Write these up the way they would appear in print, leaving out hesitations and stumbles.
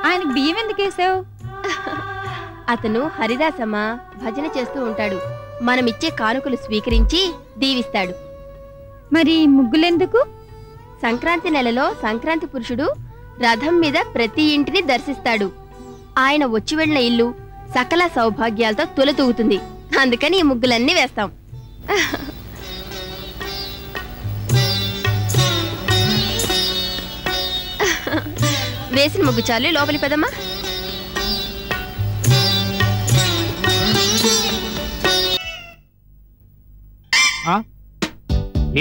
ఆయనకి బియ్యం ఎందుకు వేసావు? అతను హరిదాసమ్మ భజన చేస్తూ ఉంటాడు. మనమిచ్చే కానుకలు స్వీకరించి దీవిస్తాడు. మరి ముగ్గులెందుకు? సంక్రాంతి నెలలో సంక్రాంతి పురుషుడు రథం మీద ప్రతి ఇంటిని దర్శిస్తాడు. ఆయన వచ్చి వెళ్ళిన ఇల్లు సకల సౌభాగ్యాలతో తులతూగుతుంది. అందుకని ఈ ముగ్గులన్నీ వేస్తాం. వేసిన ముగ్గు చాలు, లోపలి పదమ్మా.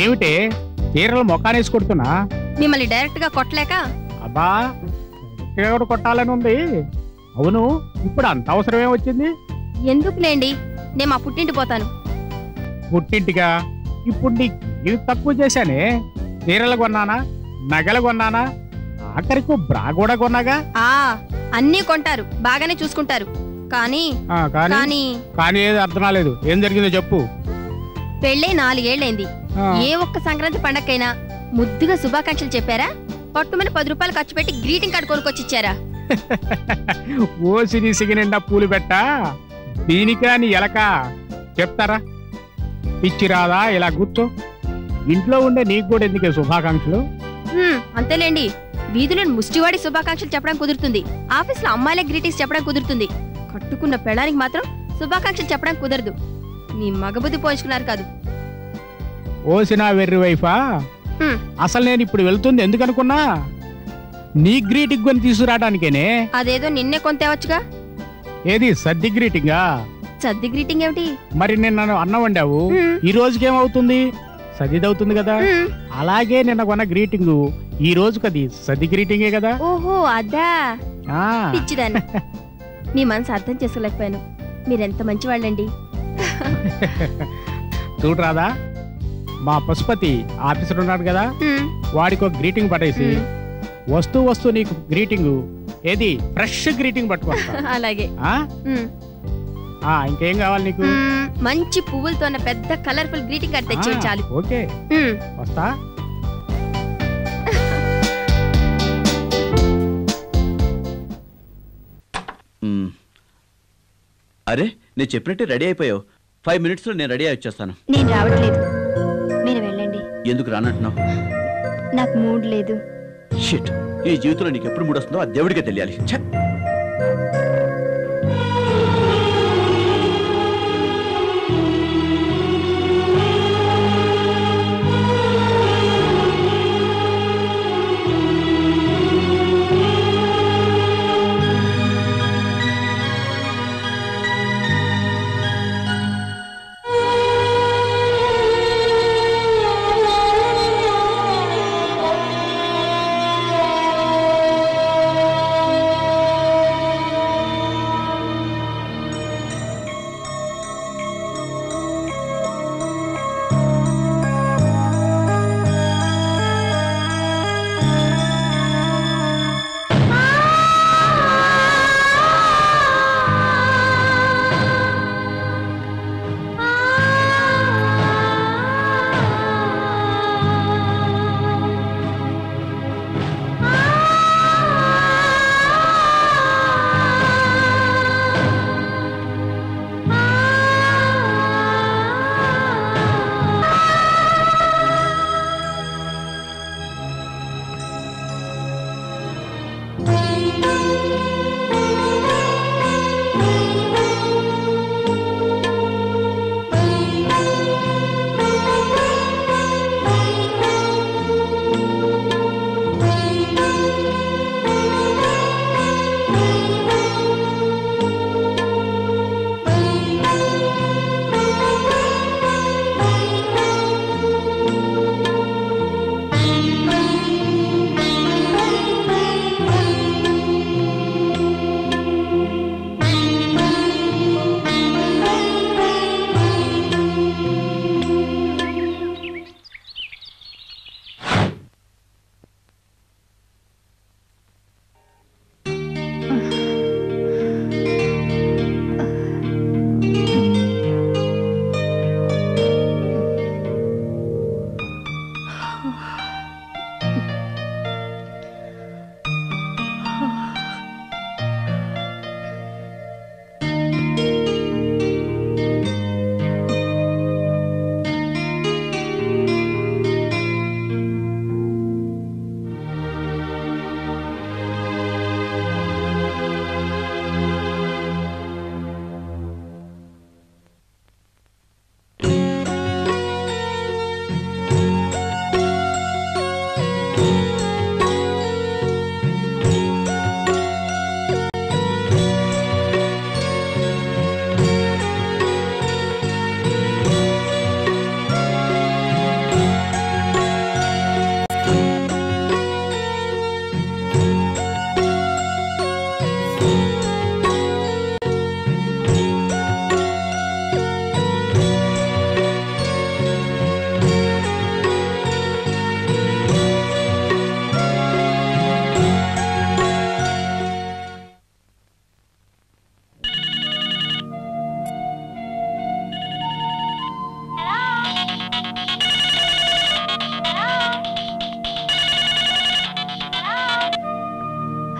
ఏమిటే చీరలు మొక్కానేసి కొడుతున్నా? మిమ్మల్ని డైరెక్ట్ గా కొట్టలేక. అబ్బా కూడా కొట్టాలని ఉంది. అవును, ఇప్పుడు అంత అవసరం ఏమొచ్చింది? ఎందుకులేండి, నేను మా పుట్టింటి పోతాను. పుట్టింటిగా? ఇప్పుడు నీకు తక్కువ చేశానే. చీరలు కొన్నానా, నగలు కొన్నానా, ఆఖరికి బ్రా కూడా కొన్నాగా. అన్నీ కొంటారు, బాగానే చూసుకుంటారు. కానీ కానీ ఏది అర్థం కాలేదు. ఏం జరిగిందో చెప్పు. పెళ్ళై 4 ఏళ్లైంది. ఏ ఒక్క సంక్రాంతి పండగకైనా ముద్దుగా శుభాకాంక్షలు చెప్పారా? పట్టుమని 10 రూపాయలు ఖర్చు పెట్టి గ్రీటింగ్ కార్డు కొనుక్కొచ్చిచ్చారా? ఓ సిగి నిండా పూలు పెట్టా దీనికా నీ ఎలక చెప్తారా? పిచ్చి రాదా? ఇలా కూర్చో. ఇంట్లో ఉండే నీకు కూడా ఎందుకే శుభాకాంక్షలు? అంతేలేండి, వీధిలో ముష్టివాడి శుభాకాంక్షలు చెప్పడం కుదురుతుంది, ఆఫీస్ లో అమ్మాయిల గ్రీటింగ్స్ చెప్పడం కుదురుతుంది. కట్టుకున్న పెళ్ళానికి మాత్రం శుభాకాంక్షలు చెప్పడం కుదరదు. మీ మగబుద్ధి పోయించుకున్నారు కాదు. ఓసినా వెర్రి వైఫా, అసలు నేను ఇప్పుడు వెళ్తుంది ఎందుకనుకున్నా? నీ గ్రీటింగ్ కొని తీసుకురావడానికేనే. అదేదో నిన్నే కొంతేవచ్చుగా. ఏది సద్ది గ్రీటింగా? సద్ది గ్రీటింగ్ ఏమిటి? మరి నిన్న అన్నం వండావు, ఈ రోజుకేమవుతుంది? సదిదవుతుంది కదా. అలాగే నిన్న కొన్న గ్రీటింగ్ ఈ రోజుకి అది సద్ది గ్రీటింగే కదా. ఓహో అదా, పిచ్చిదాన్ని. మీ మనసు అర్థం చేసుకోలేకపోయాను. మీరెంత మంచివాళ్ళండి. చూడరాదా, మా పశుపతి ఆఫీసర్ ఉన్నాడు కదా, వాడికి ఒక గ్రీటింగ్ పట్టేసి వస్తూ నీకు గ్రీటింగ్ ఏది ఫ్రెష్ గ్రీటింగ్ పట్టుకొస్తా. అలాగే. ఇంకేం కావాలి నీకు? మంచి పువ్వులతో ఉన్న పెద్ద కలర్ఫుల్ గ్రీటింగ్ కార్డ్ తెచ్చేయండి చాలు. ఓకే, వస్తా. అరే, నేను చెప్పినట్టే రెడీ అయిపోయావు. 5 minutesలో నేను రెడీ అయి వచ్చేస్తాను. నేను రావట్లేదు, మీరు వెళ్ళండి. ఎందుకు రానంటున్నావు? నాకు మూడ్ లేదు. షిట్, ఈ జీవితంలో నీకు ఎప్పుడు మూడ్ వస్తుందో ఆ దేవుడికే తెలియాలి.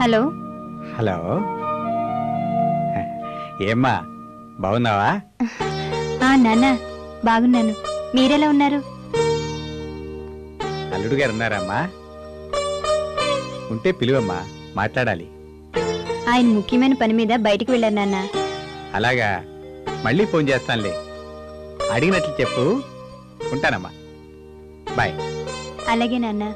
హలో. హలో, ఏమ్మా బాగున్నావా? నాన్న బాగున్నాను, మీరెలా ఉన్నారు? అల్లుడు గారు ఉన్నారమ్మా? ఉంటే పిలువమ్మా, మాట్లాడాలి. ఆయన ముఖ్యమైన పని మీద బయటికి వెళ్ళారు నాన్న. అలాగా, మళ్ళీ ఫోన్ చేస్తానులే. అడిగినట్లు చెప్పు. ఉంటానమ్మా, బాయ్. అలాగే నాన్న.